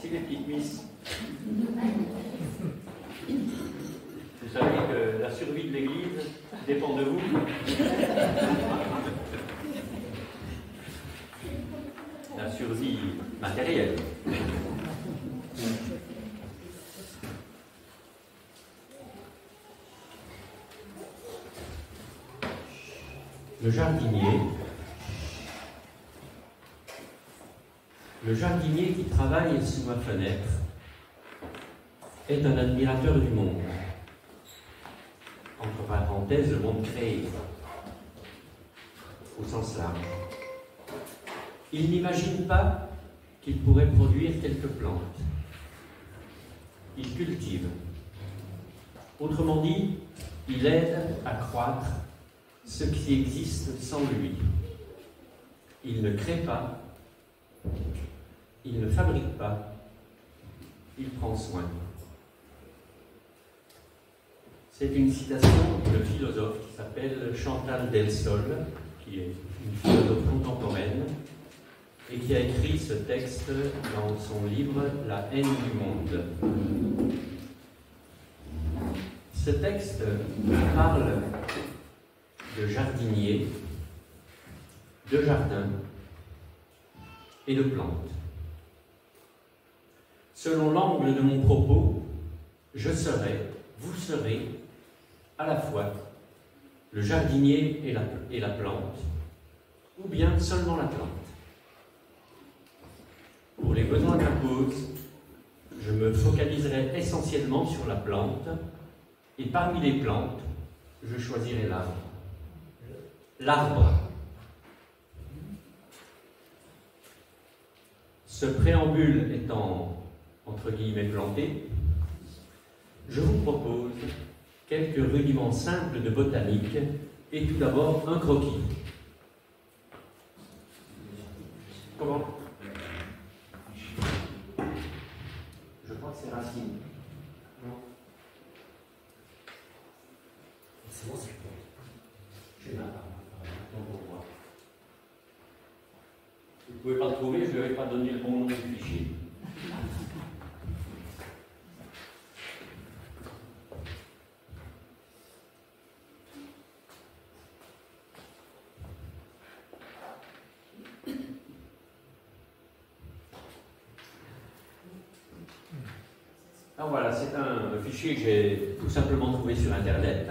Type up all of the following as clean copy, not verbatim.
Merci les petites miss. Vous savez que la survie de l'Église dépend de vous. La survie matérielle. Le jardinier qui travaille sous ma fenêtre est un admirateur du monde. Entre parenthèses, le monde créé, au sens large. Il n'imagine pas qu'il pourrait produire quelques plantes. Il cultive. Autrement dit, il aide à croître ce qui existe sans lui. Il ne crée pas, il ne fabrique pas, il prend soin. C'est une citation de philosophe qui s'appelle Chantal Delsol, qui est une philosophe contemporaine, et qui a écrit ce texte dans son livre « La haine du monde ». Ce texte parle de jardinier, de jardin et de plantes. Selon l'angle de mon propos, je serai, vous serez, à la fois le jardinier et la plante, ou bien seulement la plante. Pour les besoins de la cause, je me focaliserai essentiellement sur la plante, et parmi les plantes, je choisirai l'arbre. L'arbre. Ce préambule étant, entre guillemets, planté, je vous propose quelques rudiments simples de botanique et tout d'abord un croquis. Comment? Je crois que c'est racine. Non? C'est bon, c'est bon. Je vais pour moi. Vous ne pouvez pas le trouver, je ne vais pas donner le bon nom du fichier. Alors voilà, c'est un fichier que j'ai tout simplement trouvé sur Internet,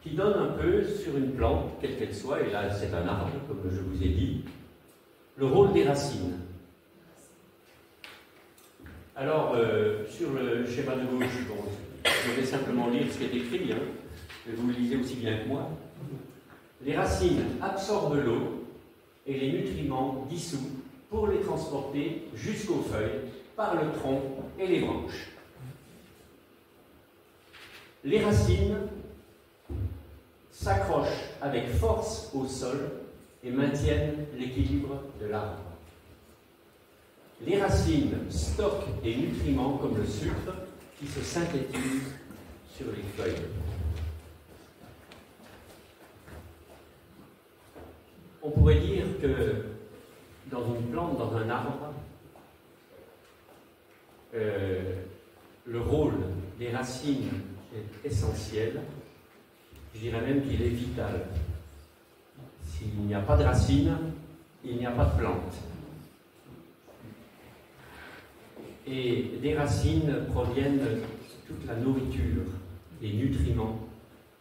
qui donne un peu sur une plante, quelle qu'elle soit, et là c'est un arbre, comme je vous ai dit, le rôle des racines. Alors, sur le schéma de gauche, bon, je vais simplement lire ce qui est écrit, hein, et vous le lisez aussi bien que moi. Les racines absorbent l'eau et les nutriments dissous pour les transporter jusqu'aux feuilles par le tronc et les branches. Les racines s'accrochent avec force au sol et maintiennent l'équilibre de l'arbre. Les racines stockent des nutriments comme le sucre qui se synthétise sur les feuilles. On pourrait dire que dans une plante, dans un arbre, le rôle des racines est essentiel. Je dirais même qu'il est vital. S'il n'y a pas de racines, il n'y a pas de plante. Et des racines proviennent toute la nourriture, les nutriments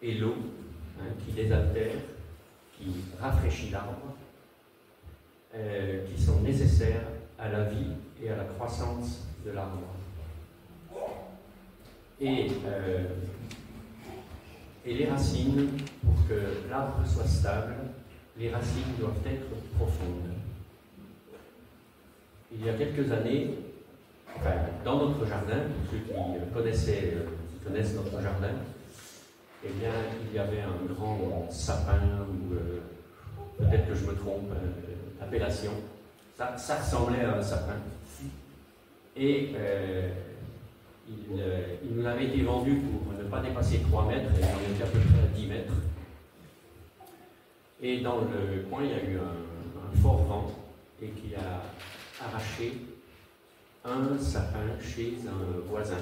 et l'eau, hein, qui les altèrent, qui rafraîchit l'arbre, qui sont nécessaires à la vie et à la croissance de l'arbre. Et les racines, pour que l'arbre soit stable, les racines doivent être profondes. Il y a quelques années, enfin, dans notre jardin, pour ceux qui connaissent notre jardin, eh bien, il y avait un grand sapin, ou peut-être que je me trompe, l'appellation. Ça ressemblait à un sapin. Et il nous avait été vendu pour ne pas dépasser 3 mètres, et on était à peu près à 10 mètres. Et dans le coin, il y a eu un fort vent, et qui a arraché un sapin chez un voisin.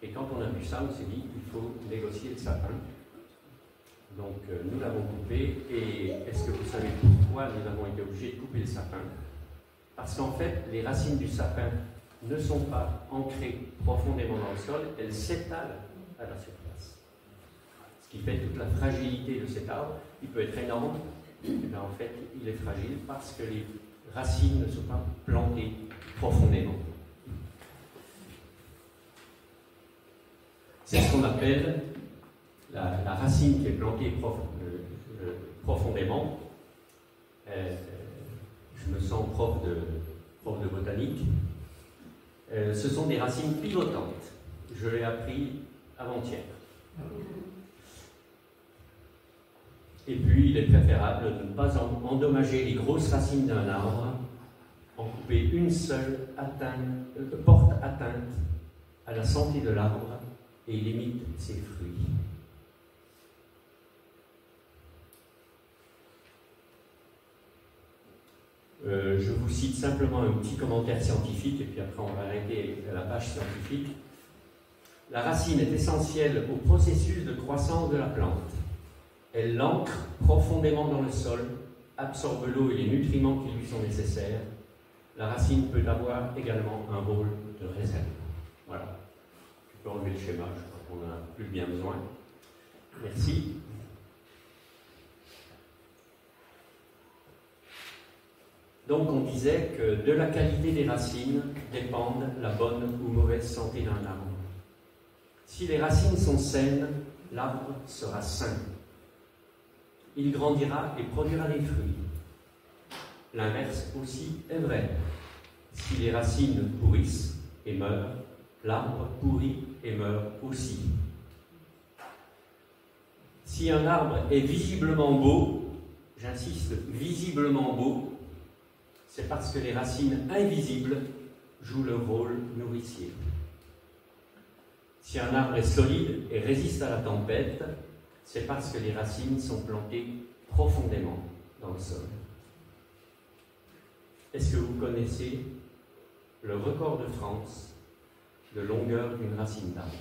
Et quand on a vu ça, on s'est dit qu'il faut négocier le sapin. Donc nous l'avons coupé. Et est-ce que vous savez pourquoi nous avons été obligés de couper le sapin? Parce qu'en fait, les racines du sapin ne sont pas ancrées profondément dans le sol, elles s'étalent à la surface. Ce qui fait toute la fragilité de cet arbre. Il peut être énorme, mais en fait, il est fragile parce que les racines ne sont pas plantées profondément. C'est ce qu'on appelle la racine qui est plantée profondément. Je me sens prof de botanique. Ce sont des racines pivotantes. Je l'ai appris avant-hier. Et puis, il est préférable de ne pas endommager les grosses racines d'un arbre. En couper une seule porte atteinte à la santé de l'arbre et limite ses fruits. Je vous cite simplement un petit commentaire scientifique et puis après on va arrêter à la page scientifique. La racine est essentielle au processus de croissance de la plante. Elle l'ancre profondément dans le sol, absorbe l'eau et les nutriments qui lui sont nécessaires. La racine peut avoir également un rôle de réserve. Voilà. Tu peux enlever le schéma, je crois qu'on n'en a plus bien besoin. Merci. Donc on disait que de la qualité des racines dépendent la bonne ou mauvaise santé d'un arbre. Si les racines sont saines, l'arbre sera sain. Il grandira et produira des fruits. L'inverse aussi est vrai. Si les racines pourrissent et meurent, l'arbre pourrit et meurt aussi. Si un arbre est visiblement beau, j'insiste, visiblement beau, c'est parce que les racines invisibles jouent le rôle nourricier. Si un arbre est solide et résiste à la tempête, c'est parce que les racines sont plantées profondément dans le sol. Est-ce que vous connaissez le record de France de longueur d'une racine d'arbre?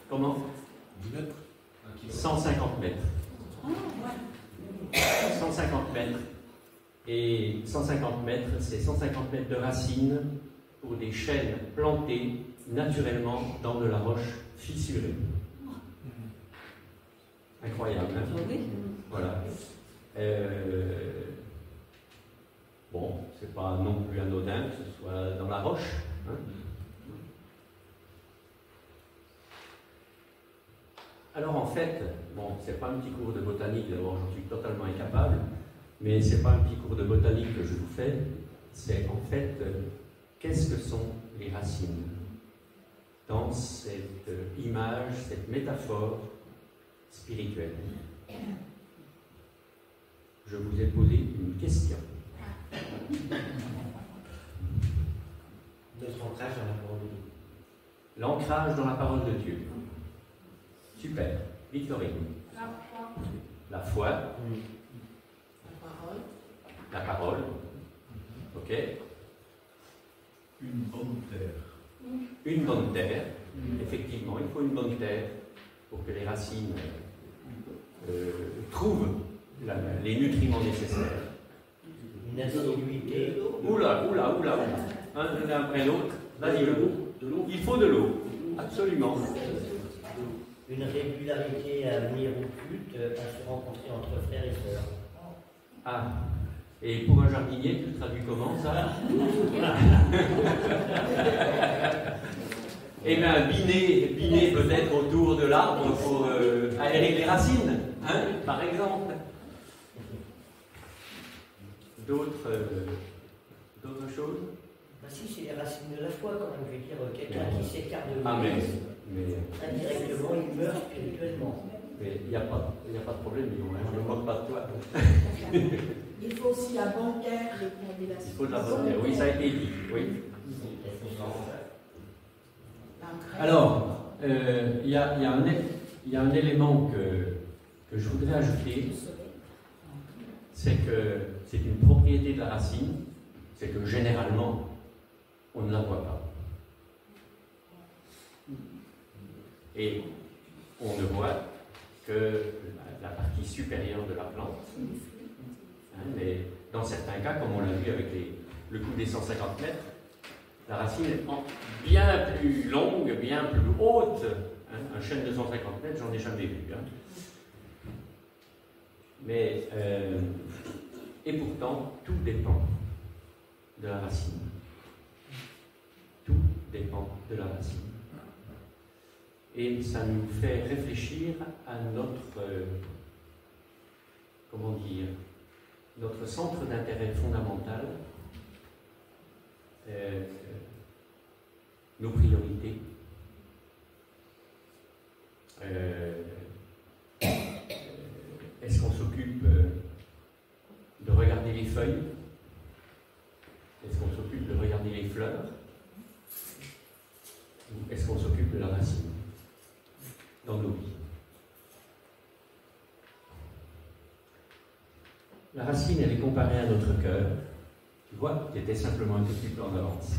Comment? 10 mètres. 150 mètres. 150 mètres. Et 150 mètres, c'est 150 mètres de racines pour des chênes plantés naturellement dans de la roche fissurée. Incroyable, hein? Oui. Voilà. Bon, c'est pas non plus anodin que ce soit dans la roche. Hein? Alors en fait, bon, c'est pas un petit cours de botanique, d'abord j'en suis totalement incapable, mais c'est pas un petit cours de botanique que je vous fais, c'est en fait, qu'est-ce que sont les racines? Dans cette image, cette métaphore spirituelle. Je vous ai posé une question. Notre ancrage dans la parole de Dieu. L'ancrage dans la parole de Dieu. Super. Victorine. La foi. La foi. La parole. La parole. Ok. Une bonne terre. Une bonne terre. Effectivement, il faut une bonne terre pour que les racines trouvent les nutriments nécessaires. Une assiduité. Oula. Un après l'autre. Vas-y, le l'eau. Il faut de l'eau. Absolument. Une régularité à venir au culte, à se rencontrer entre frères et sœurs. Ah. Et pour un jardinier, tu le traduis comment, ça? Eh bien, biner peut-être autour de l'arbre pour aérer les racines, hein, par exemple. D'autres choses? Bah si, c'est les racines de la foi, quand même. Je veux dire, quelqu'un qui s'écarte de Ah, l'Église, mais indirectement, il meurt spirituellement. il n'y a pas de problème, Guillaume, je ne me moque pas de toi. Il faut aussi la bonne terre. Il faut de la bonne terre, oui, ça a été dit, oui. Alors, il y a un élément que je voudrais ajouter. c'est que c'est une propriété de la racine, c'est que généralement, on ne la voit pas. Et on ne voit que la partie supérieure de la plante. Mais dans certains cas, comme on l'a vu avec le coup des 150 mètres, la racine est bien plus longue, bien plus haute. Un chêne de 150 mètres, j'en ai jamais vu. Mais, et pourtant, tout dépend de la racine. Tout dépend de la racine. Et ça nous fait réfléchir à notre, comment dire, notre centre d'intérêt fondamental, nos priorités. Est-ce qu'on s'occupe de regarder les feuilles? Est-ce qu'on s'occupe de regarder les fleurs? Ou est-ce qu'on s'occupe de la racine dans nos vies? La racine, elle est comparée à notre cœur. Tu vois, tu étais simplement un petit peu en avance.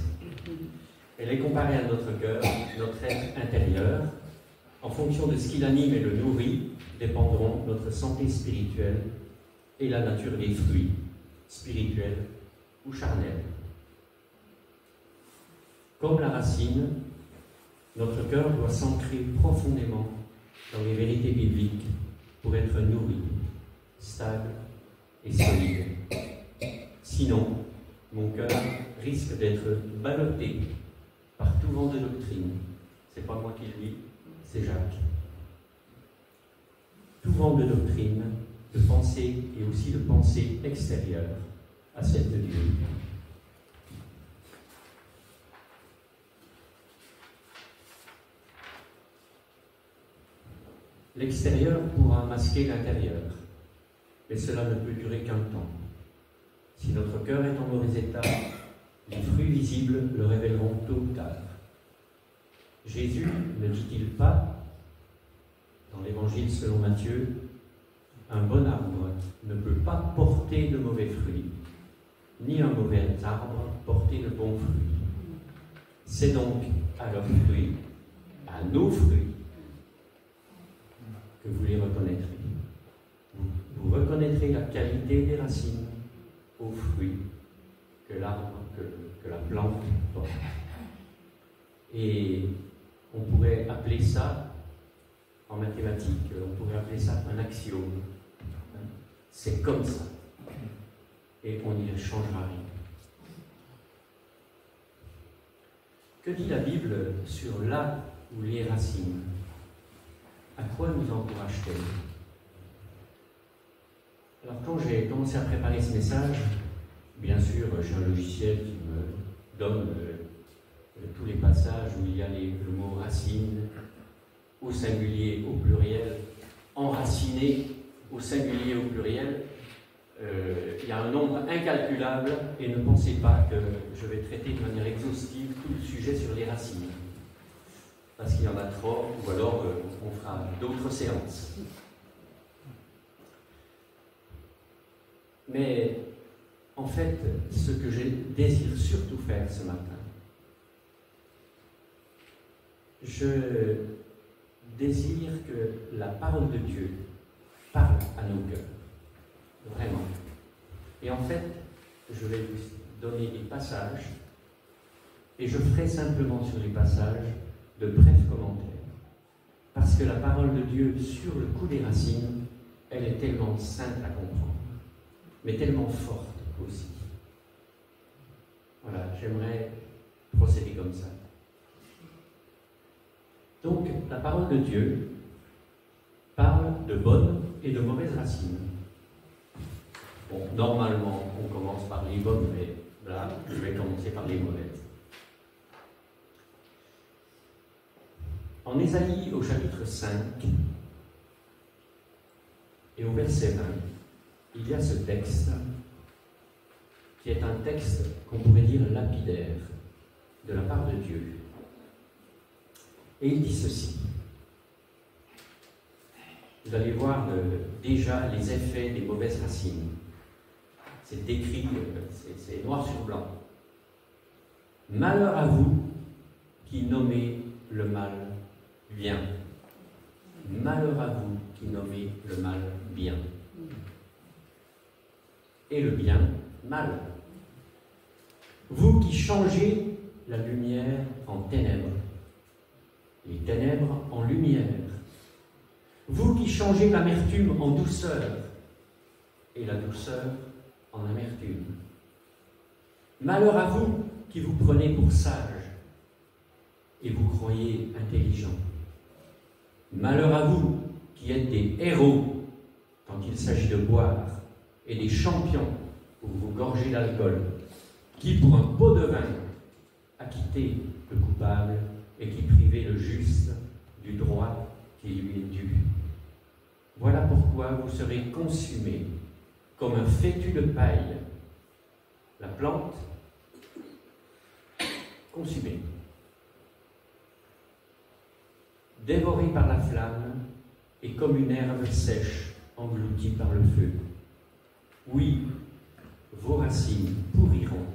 Elle est comparée à notre cœur, notre être intérieur. En fonction de ce qui l'anime et le nourrit, dépendront notre santé spirituelle et la nature des fruits, spirituels ou charnels. Comme la racine, notre cœur doit s'ancrer profondément dans les vérités bibliques pour être nourri, stable et solide. Sinon, mon cœur risque d'être ballotté par tout vent de doctrine. C'est pas moi qui le dis, c'est Jacques. Tout vent de doctrine, de pensée et aussi de pensée extérieure à celle de Dieu. L'extérieur pourra masquer l'intérieur, mais cela ne peut durer qu'un temps. Si notre cœur est en mauvais état, les fruits visibles le révéleront tôt ou tard. Jésus ne dit-il pas, dans l'Évangile selon Matthieu, un bon arbre ne peut pas porter de mauvais fruits, ni un mauvais arbre porter de bons fruits. C'est donc à leurs fruits, à nos fruits, que vous les reconnaîtrez. Vous reconnaîtrez la qualité des racines aux fruits que l'arbre, que la plante porte. Et on pourrait appeler ça, en mathématiques, on pourrait appeler ça un axiome. C'est comme ça. Et on n'y changera rien. Que dit la Bible sur là ou les racines? À quoi nous encourage-t-elle? Alors quand j'ai commencé à préparer ce message, bien sûr, j'ai un logiciel qui me donne tous les passages où il y a le mot racine, au singulier, au pluriel, enraciné, au singulier, au pluriel. Il y a un nombre incalculable et ne pensez pas que je vais traiter de manière exhaustive tout le sujet sur les racines. Parce qu'il y en a trop, ou alors on fera d'autres séances. Mais en fait, ce que je désire surtout faire ce matin, je désire que la parole de Dieu parle à nos cœurs. Vraiment. Et en fait, je vais vous donner des passages et je ferai simplement sur les passages de brefs commentaires. Parce que la parole de Dieu sur le coup des racines, elle est tellement simple à comprendre, mais tellement forte aussi. Voilà, j'aimerais procéder comme ça. Donc, la parole de Dieu parle de bonnes et de mauvaises racines. Bon, normalement, on commence par les bonnes, mais là, je vais commencer par les mauvaises. En Ésaïe, au chapitre 5, et au verset 20, il y a ce texte qui est un texte qu'on pourrait dire lapidaire de la part de Dieu. Et il dit ceci. Vous allez voir déjà les effets des mauvaises racines. c'est décrit, c'est noir sur blanc. Malheur à vous qui nommez le mal bien. Malheur à vous qui nommez le mal bien. Et le bien mal. Vous qui changez la lumière en ténèbres, les ténèbres en lumière. Vous qui changez l'amertume en douceur et la douceur en amertume. Malheur à vous qui vous prenez pour sages et vous croyez intelligents. Malheur à vous qui êtes des héros quand il s'agit de boire et des champions pour vous gorger d'alcool, qui pour un pot de vin acquittez le coupable et qui privez le juste du droit qui lui est dû. Voilà pourquoi vous serez consumés comme un fétu de paille. La plante consumée, dévorée par la flamme et comme une herbe sèche engloutie par le feu. Oui, vos racines pourriront,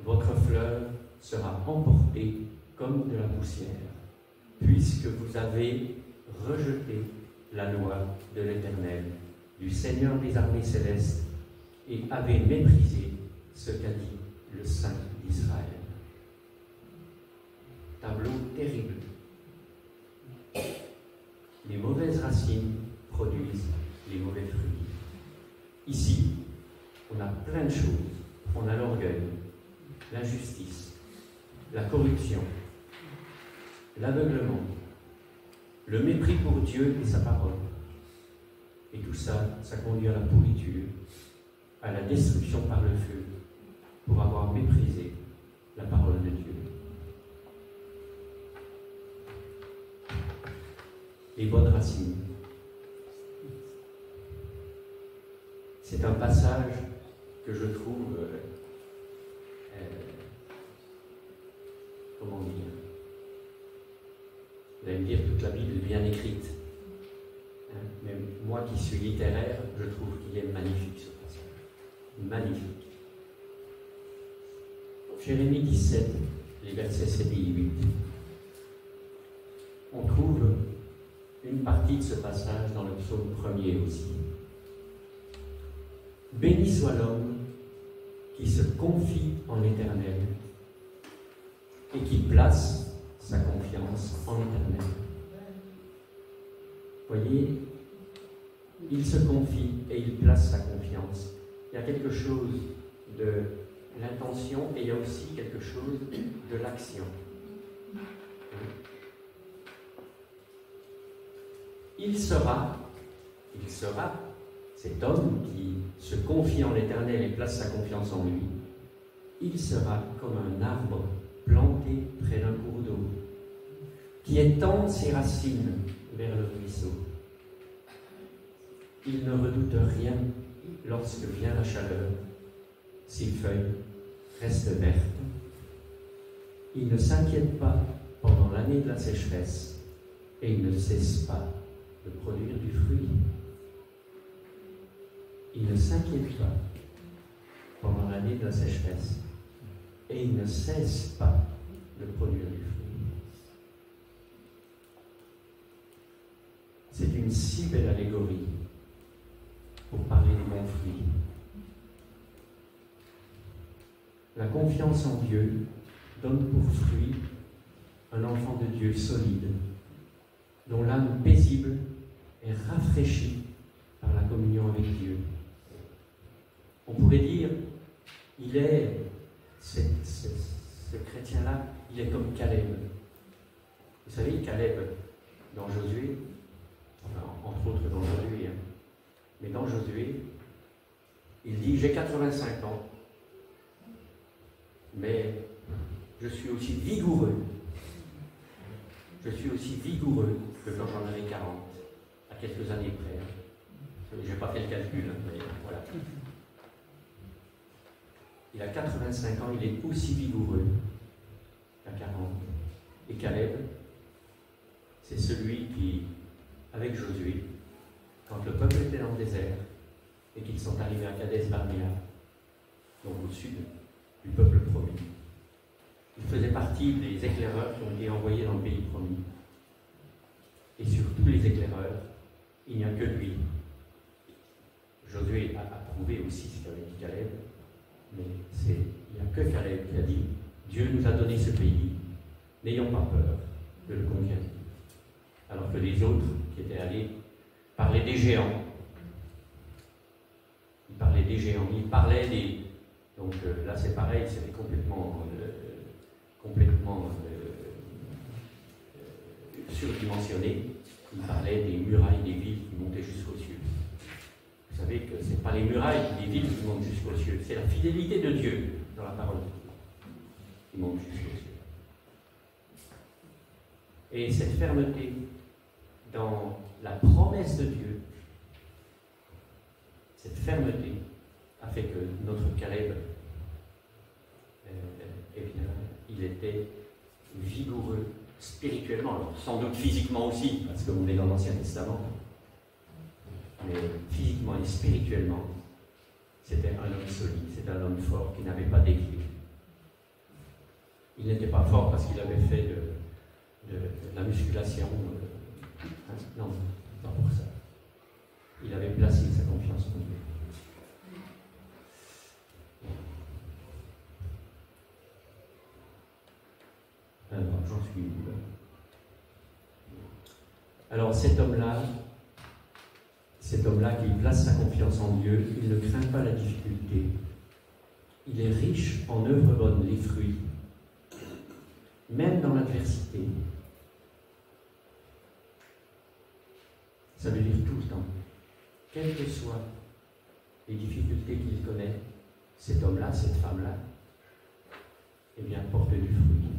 votre fleur sera emportée comme de la poussière, puisque vous avez rejeté la loi de l'Éternel, du Seigneur des armées célestes, et avez méprisé ce qu'a dit le Saint d'Israël. Tableau terrible. Les mauvaises racines produisent les mauvais fruits. Ici, on a plein de choses. On a l'orgueil, l'injustice, la corruption, l'aveuglement, le mépris pour Dieu et sa parole. Et tout ça, ça conduit à la pourriture, à la destruction par le feu, pour avoir méprisé la parole de Dieu. Les bonnes racines. C'est un passage que je trouve, comment dire, vous allez me dire, toute la Bible est bien écrite. Hein, mais moi qui suis littéraire, je trouve qu'il est magnifique ce passage. Magnifique. Jérémie 17, les versets 7 et 8. On trouve une partie de ce passage dans le psaume 1er aussi. Béni soit l'homme qui se confie en l'Éternel et qui place sa confiance en l'Éternel. Voyez, il se confie et il place sa confiance. Il y a quelque chose de l'intention et il y a aussi quelque chose de l'action. Il sera, cet homme qui se confie en l'Éternel et place sa confiance en lui, il sera comme un arbre planté près d'un cours d'eau, qui étend ses racines vers le ruisseau. Il ne redoute rien lorsque vient la chaleur, ses feuilles restent vertes. Il ne s'inquiète pas pendant l'année de la sécheresse et il ne cesse pas de produire du fruit. Il ne s'inquiète pas pendant l'année de la sécheresse et il ne cesse pas de produire du fruit. C'est une si belle allégorie pour parler des bons fruits. La confiance en Dieu donne pour fruit un enfant de Dieu solide, dont l'âme paisible est rafraîchie par la communion avec Dieu. On pourrait dire, il est, ce chrétien-là, il est comme Caleb. Vous savez, Caleb, dans Josué, enfin, entre autres dans Josué, mais dans Josué, il dit, j'ai 85 ans, mais je suis aussi vigoureux. Je suis aussi vigoureux que quand j'en avais 40, à quelques années près. Je n'ai pas fait le calcul, mais voilà. Il a 85 ans, il est aussi vigoureux qu'à 40. Et Caleb, c'est celui qui, avec Josué, quand le peuple était dans le désert et qu'ils sont arrivés à Kadès Barnéa, donc au sud du peuple promis. Il faisait partie des éclaireurs qui ont été envoyés dans le pays promis. Et sur tous les éclaireurs, il n'y a que lui. Josué a approuvé aussi ce qu'avait dit Caleb, mais il n'y a que Caleb qui a dit « Dieu nous a donné ce pays, n'ayons pas peur de le conquérir. » Alors que les autres qui étaient allés parlaient des géants. Ils parlaient des géants, ils parlaient des... Donc là c'est pareil, c'est complètement surdimensionné. Ils parlaient des murailles des villes qui montaient jusqu'aux cieux. Vous savez que ce n'est pas les murailles des villes qui montent jusqu'aux cieux, c'est la fidélité de Dieu dans la parole de Dieu qui monte jusqu'aux cieux. Et cette fermeté dans la promesse de Dieu, cette fermeté a fait que notre Caleb, eh bien, il était vigoureux spirituellement, alors sans doute physiquement aussi, parce qu'on est dans l'Ancien Testament, mais physiquement et spirituellement, c'était un homme solide, c'était un homme fort qui n'avait pas dévié. Il n'était pas fort parce qu'il avait fait de la musculation. Non, pas pour ça. Il avait placé sa confiance en Dieu. Alors, j'en suis où là? Alors, cet homme-là qui place sa confiance en Dieu, il ne craint pas la difficulté. Il est riche en œuvres bonnes, les fruits, même dans l'adversité. Ça veut dire tout le temps. Quelles que soient les difficultés qu'il connaît, cet homme-là, cette femme-là, eh bien, porte du fruit.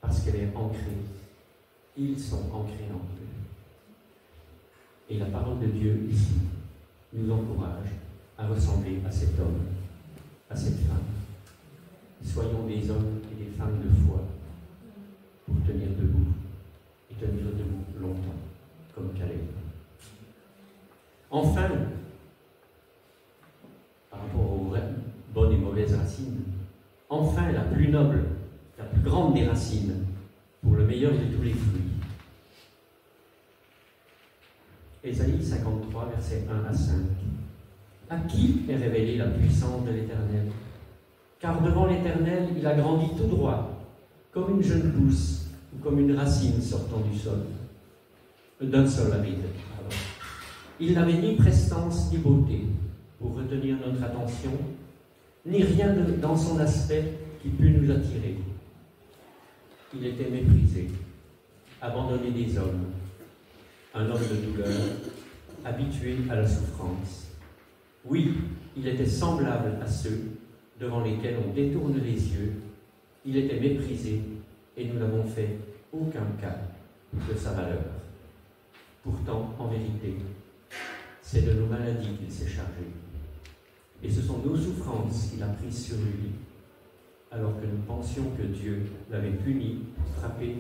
Parce qu'elle est ancrée. Ils sont ancrés en Dieu. Et la parole de Dieu, ici, nous encourage à ressembler à cet homme, à cette femme. Soyons des hommes et des femmes de foi pour tenir debout et tenir debout longtemps, comme Caleb. Enfin, par rapport aux bonnes et mauvaises racines, enfin la plus noble, la plus grande des racines, pour le meilleur de tous les fruits. Ésaïe 53, versets 1 à 5. À qui est révélée la puissance de l'Éternel? Car devant l'Éternel, il a grandi tout droit, comme une jeune pousse, ou comme une racine sortant du sol, d'un sol aride. Il n'avait ni prestance ni beauté pour retenir notre attention, ni rien dans son aspect qui pût nous attirer. Il était méprisé, abandonné des hommes, un homme de douleur, habitué à la souffrance. Oui, il était semblable à ceux devant lesquels on détourne les yeux. Il était méprisé et nous n'avons fait aucun cas de sa valeur. Pourtant, en vérité, c'est de nos maladies qu'il s'est chargé. Et ce sont nos souffrances qu'il a prises sur lui, alors que nous pensions que Dieu l'avait puni, frappé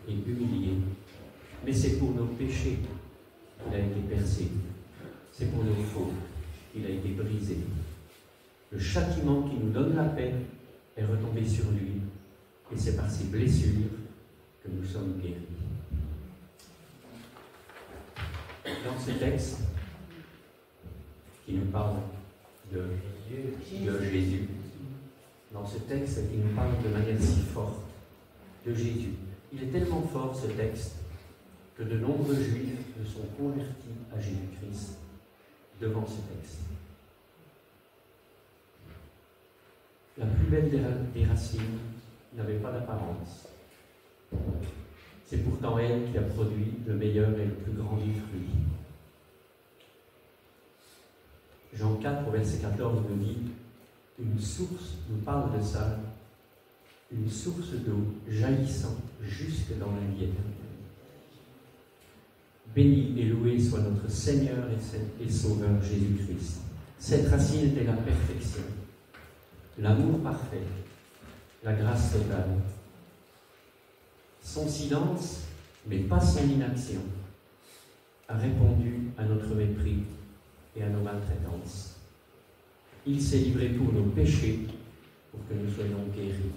et humilié. Mais c'est pour nos péchés qu'il a été percé. C'est pour nos fautes qu'il a été brisé. Le châtiment qui nous donne la paix est retombé sur lui, et c'est par ses blessures que nous sommes guéris. Dans ce texte, qui nous parle de Jésus, dans ce texte qui nous parle de manière si forte de Jésus, il est tellement fort ce texte que de nombreux Juifs se sont convertis à Jésus-Christ devant ce texte. La plus belle des racines n'avait pas d'apparence. C'est pourtant elle qui a produit le meilleur et le plus grand des fruits. Jean 4, verset 14 nous dit, une source, nous parle de ça, une source d'eau jaillissant jusque dans la vie éternelle. Béni et loué soit notre Seigneur et Sauveur Jésus-Christ. Cette racine était la perfection, l'amour parfait, la grâce totale. Son silence, mais pas son inaction, a répondu à notre mépris et à nos maltraitances. Il s'est livré pour nos péchés, pour que nous soyons guéris.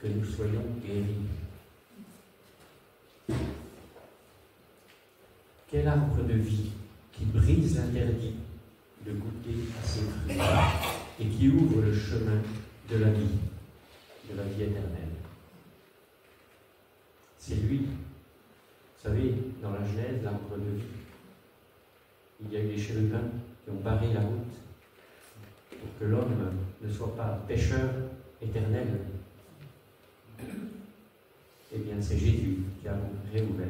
Que nous soyons guéris. Quel arbre de vie qui brise l'interdit de goûter à ses fruits et qui ouvre le chemin de la vie éternelle. C'est lui. Vous savez, dans la Genèse, l'arbre de vie, il y a eu des chérubins qui ont barré la route pour que l'homme ne soit pas pécheur éternel. Eh bien, c'est Jésus qui a réouvert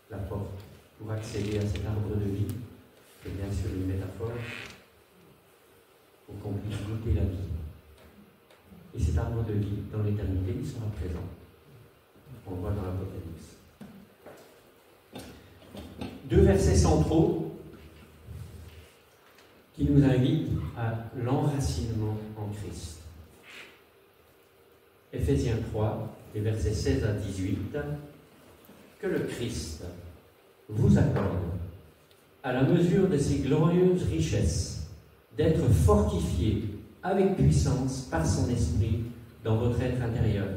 la porte pour accéder à cet arbre de vie. C'est bien sûr une métaphore pour qu'on puisse goûter la vie. Et cet arbre de vie, dans l'éternité, il sera présent. On le voit dans l'Apocalypse. 2 versets centraux qui nous invitent à l'enracinement en Christ. Éphésiens 3, les versets 16 à 18. Que le Christ vous accorde, à la mesure de ses glorieuses richesses, d'être fortifié avec puissance par son esprit dans votre être intérieur.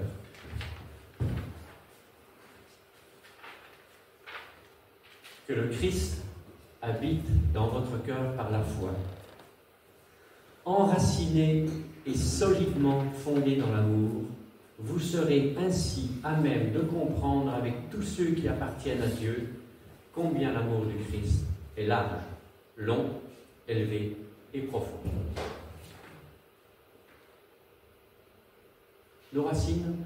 Que le Christ habite dans votre cœur par la foi, enraciné et solidement fondé dans l'amour. Vous serez ainsi à même de comprendre avec tous ceux qui appartiennent à Dieu combien l'amour du Christ est large, long, élevé et profond. Nos racines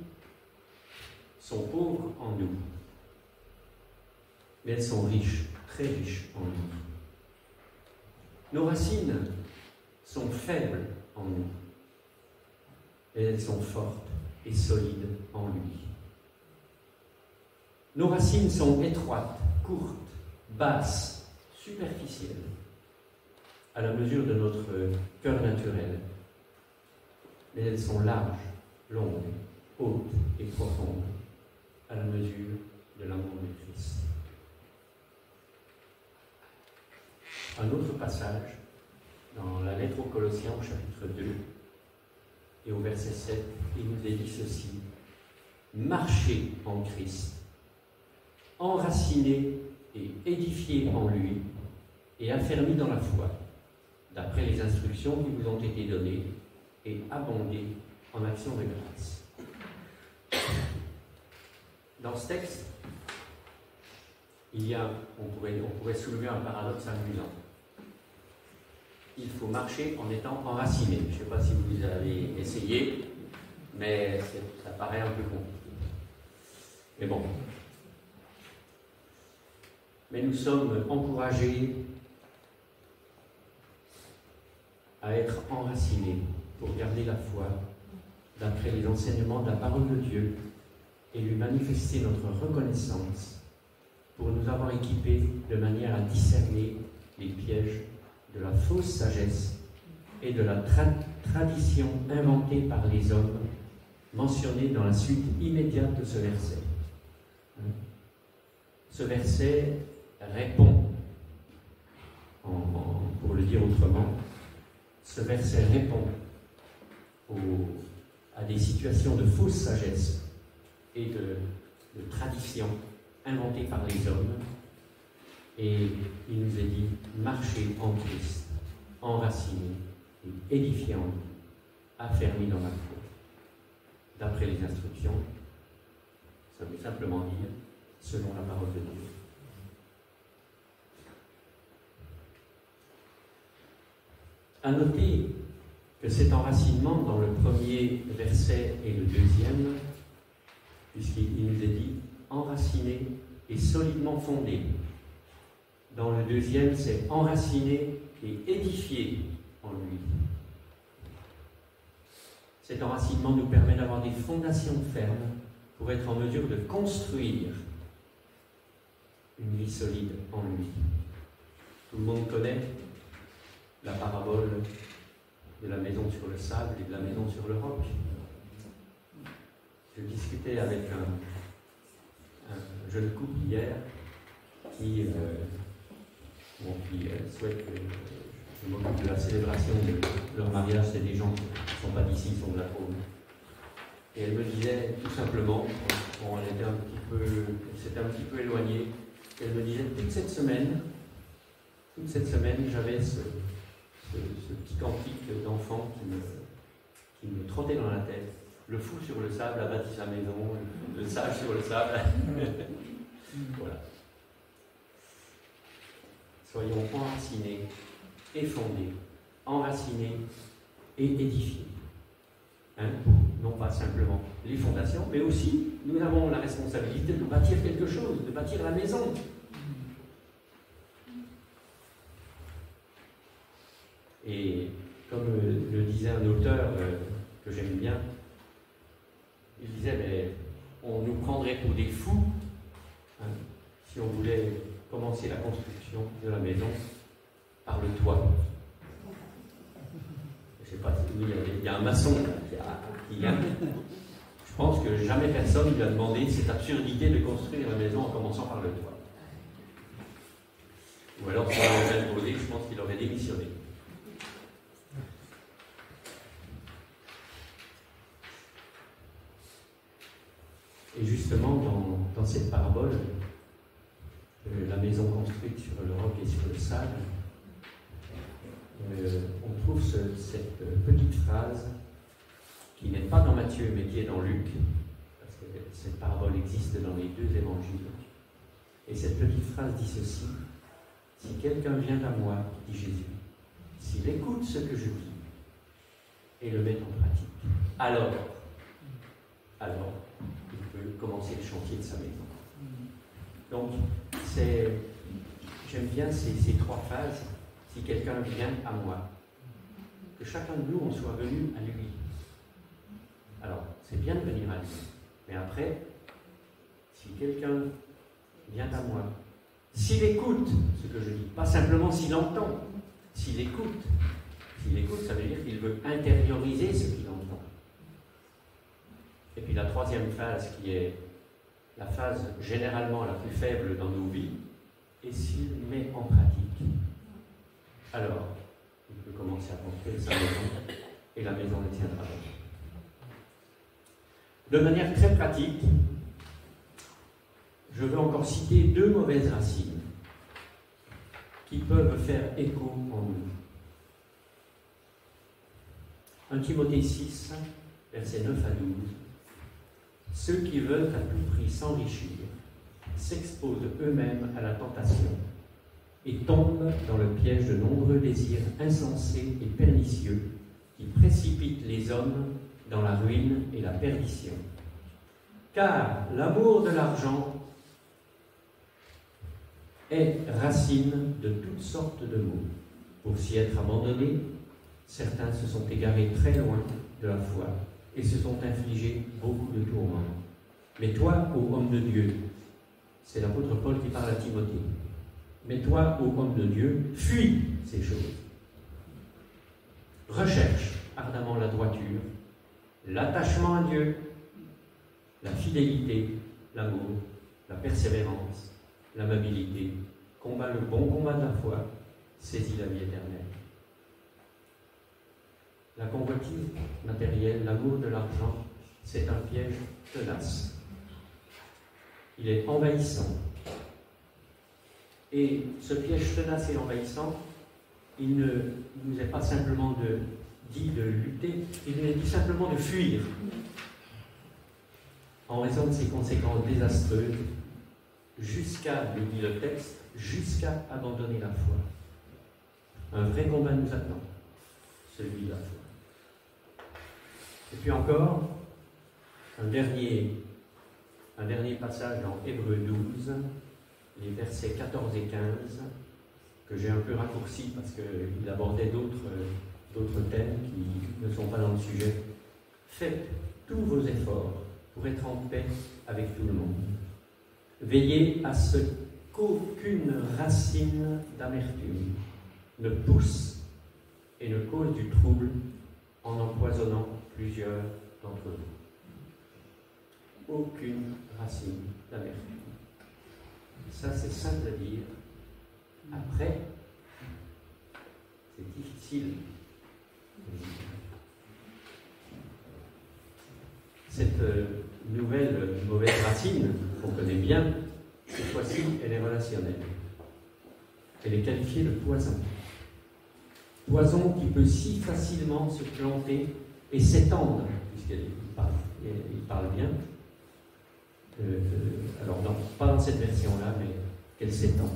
sont pauvres en nous, mais elles sont riches, très riches en nous. Nos racines sont faibles en nous, mais elles sont fortes et solides en lui. Nos racines sont étroites, courtes, basses, superficielles, à la mesure de notre cœur naturel, mais elles sont larges, longues, hautes et profondes, à la mesure de l'amour de Christ. Un autre passage, dans la lettre aux Colossiens, au chapitre 2, et au verset 7, il nous est dit ceci: marchez en Christ, enracinés et édifiés en lui, et affermis dans la foi, d'après les instructions qui vous ont été données, et abondez en action de grâce. Dans ce texte, on pourrait soulever un paradoxe amusant. Il faut marcher en étant enraciné. Je ne sais pas si vous avez essayé, mais ça paraît un peu compliqué. Mais bon. Mais nous sommes encouragés à être enracinés pour garder la foi d'après les enseignements de la parole de Dieu et lui manifester notre reconnaissance pour nous avoir équipés de manière à discerner les pièges de la fausse sagesse et de la tradition inventée par les hommes, mentionnée dans la suite immédiate de ce verset. Ce verset répond, pour le dire autrement, ce verset répond à des situations de fausse sagesse et de tradition inventées par les hommes. Et il nous est dit, marchez en Christ, enracinés et édifiés en lui, affermis dans la foi. D'après les instructions, ça veut simplement dire, selon la parole de Dieu. À noter que cet enracinement dans le premier verset et le deuxième, puisqu'il nous est dit, enraciné et solidement fondé. Dans le deuxième, c'est enraciné et édifié en lui. Cet enracinement nous permet d'avoir des fondations fermes pour être en mesure de construire une vie solide en lui. Tout le monde connaît la parabole de la maison sur le sable et de la maison sur le roc. Je discutais avec un jeune couple hier qui souhaite je m'occupe de la célébration de leur mariage, c'est des gens qui ne sont pas d'ici, ils sont de la Drôme. Et elle me disait tout simplement, bon, s'était un petit peu éloignée, elle me disait toute cette semaine, j'avais ce petit cantique d'enfant qui me trottait dans la tête. Le fou sur le sable a bâti sa maison, le sage sur le sable. Voilà. Soyons enracinés et fondés, enracinés et édifiés. Non pas simplement les fondations, mais aussi nous avons la responsabilité de bâtir quelque chose, de bâtir la maison. Et comme le disait un auteur que j'aime bien, il disait, mais on nous prendrait pour des fous si on voulait commencer la construction de la maison par le toit. Je ne sais pas si il y a un maçon qui vient. Je pense que jamais personne ne lui a demandé cette absurdité de construire la maison en commençant par le toit. Ou alors, si on l'avait posé, je pense qu'il aurait démissionné. Et justement, dans cette parabole, la maison construite sur le roc et sur le sable, on trouve cette petite phrase qui n'est pas dans Matthieu mais qui est dans Luc, parce que cette parabole existe dans les deux évangiles. Et cette petite phrase dit ceci: si quelqu'un vient à moi, dit Jésus, s'il écoute ce que je dis et le met en pratique, alors il peut commencer le chantier de sa maison. Donc, j'aime bien ces trois phases. Si quelqu'un vient à moi, que chacun de nous, on soit venu à lui. Alors, c'est bien de venir à lui. Mais après, si quelqu'un vient à moi, s'il écoute ce que je dis, pas simplement s'il entend, s'il écoute, ça veut dire qu'il veut intérioriser ce qu'il entend. Et puis la troisième phase, qui est la phase généralement la plus faible dans nos vies, et s'il met en pratique, alors il peut commencer à construire sa maison, et la maison le tiendra. De manière très pratique, je veux encore citer deux mauvaises racines qui peuvent faire écho en nous. 1 Timothée 6, versets 9 à 12. Ceux qui veulent à tout prix s'enrichir s'exposent eux-mêmes à la tentation et tombent dans le piège de nombreux désirs insensés et pernicieux qui précipitent les hommes dans la ruine et la perdition. Car l'amour de l'argent est racine de toutes sortes de maux. Pour s'y être abandonnés, certains se sont égarés très loin de la foi et se sont infligés beaucoup de tourments. Mais toi, ô homme de Dieu, c'est l'apôtre Paul qui parle à Timothée, mais toi, ô homme de Dieu, fuis ces choses. Recherche ardemment la droiture, l'attachement à Dieu, la fidélité, l'amour, la persévérance, l'amabilité, combat le bon combat de la foi, saisis la vie éternelle. La convoitise matérielle, l'amour de l'argent, c'est un piège tenace. Il est envahissant. Et ce piège tenace et envahissant, il ne nous est pas simplement dit de lutter, il nous est dit simplement de fuir, en raison de ses conséquences désastreuses, jusqu'à, le dit le texte, jusqu'à abandonner la foi. Un vrai combat nous attend, celui de la foi. Et puis encore, un dernier passage dans Hébreux 12, les versets 14 et 15, que j'ai un peu raccourci parce qu'il abordait d'autres thèmes qui ne sont pas dans le sujet. Faites tous vos efforts pour être en paix avec tout le monde. Veillez à ce qu'aucune racine d'amertume ne pousse et ne cause du trouble en empoisonnant plusieurs d'entre vous. Aucune racine d'amertume. Ça, c'est simple à dire. Après, c'est difficile. Cette nouvelle mauvaise racine qu'on connaît bien, cette fois-ci, elle est relationnelle. Elle est qualifiée de poison. Poison qui peut si facilement se planter et s'étendre, puisqu'il parle bien. Alors, non, pas dans cette version-là, mais qu'elle s'étend.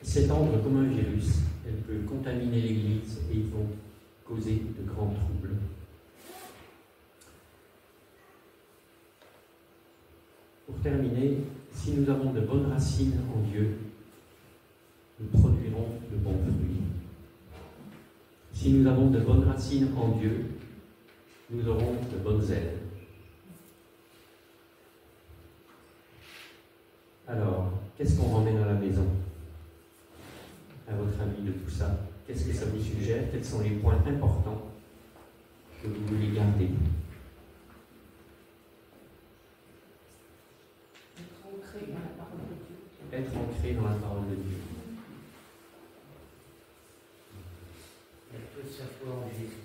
S'étendre comme un virus, elle peut contaminer l'Église et ils vont causer de grands troubles. Pour terminer, si nous avons de bonnes racines en Dieu, nous produirons de bons fruits. Si nous avons de bonnes racines en Dieu, nous aurons de bonnes ailes. Alors, qu'est-ce qu'on ramène à la maison, à votre avis, de tout ça? Qu'est-ce que ça vous suggère? Quels sont les points importants que vous voulez garder? Être ancré dans la parole de Dieu. Être ancré dans la parole de Dieu. Mettre toute sa foi en Jésus.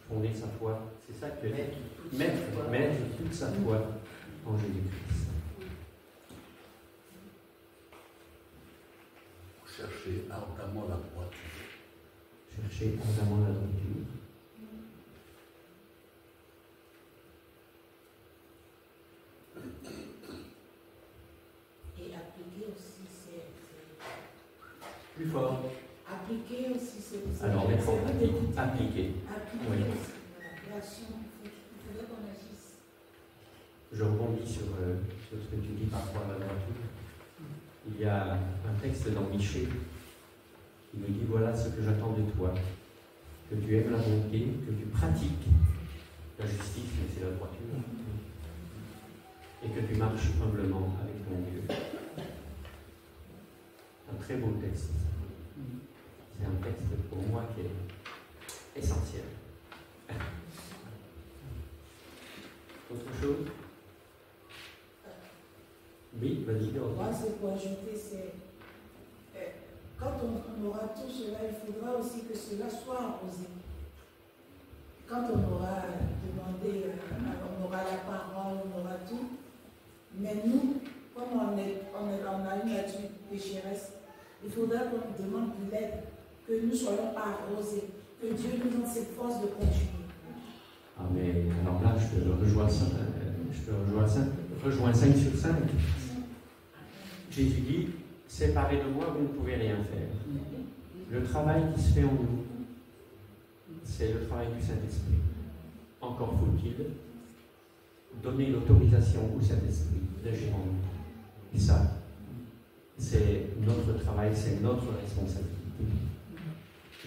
Fonder sa foi, c'est ça que Mettre toute sa foi en Jésus-Christ. Chercher ardemment la droiture. Chercher ardemment la droiture. Et appliquer aussi ces... Plus fort. Appliquer aussi ces... Alors, mettre en pratique. Appliquer. Appliquer Oui. aussi. Voilà. L'action, il faudrait qu'on agisse. Je rebondis sur ce que tu dis par rapport à la droiture. Il y a un texte dans Michée qui nous dit: voilà ce que j'attends de toi, que tu aimes la bonté, que tu pratiques la justice, mais c'est la droiture, et que tu marches humblement avec ton Dieu. Un très beau texte. C'est un texte pour moi qui est essentiel. Autre chose? Oui, vas-y. Moi, c'est pour ajouter, c'est quand on aura tout cela, il faudra aussi que cela soit arrosé. Quand on aura demandé, on aura la parole, on aura tout, mais nous, comme on a une nature pécheresse, il faudra qu'on demande de l'aide, que nous soyons arrosés, que Dieu nous donne cette force de continuer. Ah, mais alors là, je te rejoins 5 sur 5. Jésus dit: séparés de moi, vous ne pouvez rien faire. Le travail qui se fait en nous, c'est le travail du Saint-Esprit. Encore faut-il donner l'autorisation au Saint-Esprit d'agir en nous. Et ça, c'est notre travail, c'est notre responsabilité.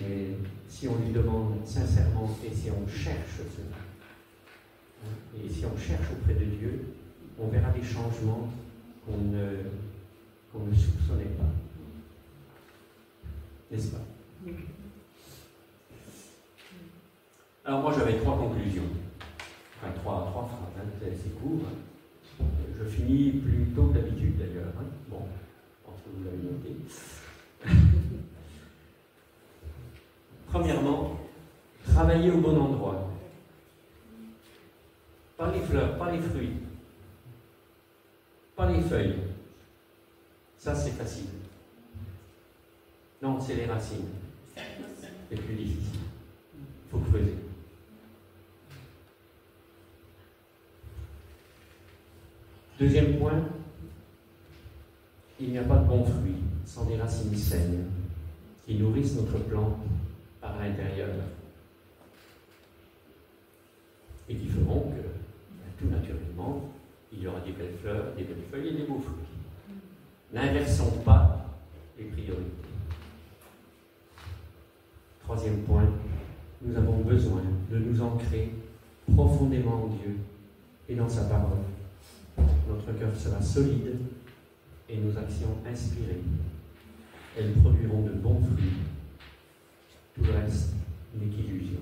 Mais si on lui demande sincèrement et si on cherche cela, et si on cherche auprès de Dieu, on verra des changements qu'on ne soupçonnait pas. N'est-ce pas? Alors moi j'avais 3 conclusions. Enfin 3 phrases, hein, c'est court. Je finis plus tôt que d'habitude d'ailleurs. Hein. Bon, je pense que vous l'avez noté. Premièrement, travailler au bon endroit. Pas les fleurs, pas les fruits, pas les feuilles. Ça, c'est facile. Non, c'est les racines. C'est plus difficile. Il faut creuser. Deuxième point, il n'y a pas de bons fruits sans des racines saines qui nourrissent notre plante par l'intérieur et qui feront que, tout naturellement, il y aura des belles fleurs, des belles feuilles et des beaux fruits. N'inversons pas les priorités. Troisième point, nous avons besoin de nous ancrer profondément en Dieu et dans sa parole. Notre cœur sera solide et nos actions inspirées. Elles produiront de bons fruits. Tout le reste n'est qu'illusion.